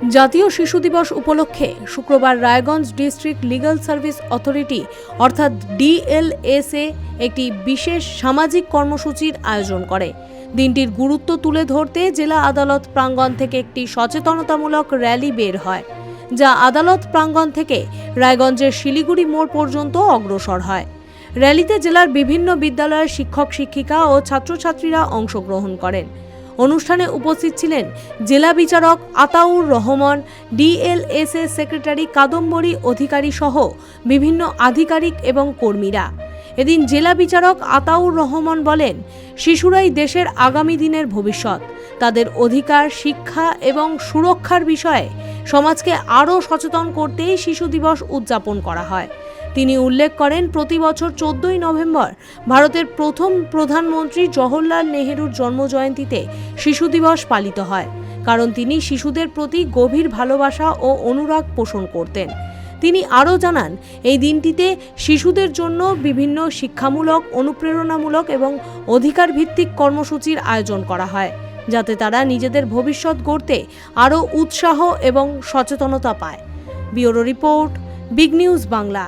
জাতীয় শিশু দিবস উপলক্ষে শুক্রবার Raiganj district legal service authority অর্থাৎ ডিএলএসএ একটি বিশেষ সামাজিক কর্মসূচির আয়োজন করে। দিনটির গুরুত্ব তুলে ধরতে জেলা আদালত প্রাঙ্গণ থেকে একটি সচেতনতামূলক র্যালি বের হয়, যা আদালত প্রাঙ্গণ থেকে রায়গঞ্জের শিলিগুড়ি মোড় পর্যন্ত অগ্রসর হয়। র্যালিতে জেলার বিভিন্ন বিদ্যালয়ের শিক্ষক শিক্ষিকা ও ছাত্রছাত্রীরা অংশগ্রহণ করেন। অনুষ্ঠানে উপস্থিত ছিলেন জেলা বিচারক আতাউর রহমান, ডিএলএসএ সেক্রেটারি কাদম্বরী অধিকারী সহ বিভিন্ন আধিকারিক এবং কর্মীরা। এদিন জেলা বিচারক আতাউর রহমান বলেন, শিশুরাই দেশের আগামী দিনের ভবিষ্যৎ। তাদের অধিকার, শিক্ষা এবং সুরক্ষার বিষয়ে সমাজকে আরও সচেতন করতেই শিশু দিবস উদযাপন করা হয়। তিনি উল্লেখ করেন, প্রতি বছর 14ই নভেম্বর ভারতের প্রথম প্রধানমন্ত্রী জওহরলাল নেহেরুর জন্মজয়ন্তীতে শিশু দিবস পালিত হয়, কারণ তিনি শিশুদের প্রতি গভীর ভালোবাসা ও অনুরাগ পোষণ করতেন। তিনি আরও জানান, এই দিনটিতে শিশুদের জন্য বিভিন্ন শিক্ষামূলক, অনুপ্রেরণামূলক এবং অধিকার ভিত্তিক কর্মসূচির আয়োজন করা হয়, যাতে তারা নিজেদের ভবিষ্যৎ গড়তে আরও উৎসাহ এবং সচেতনতা পায়। Bureau report, big news Bangla.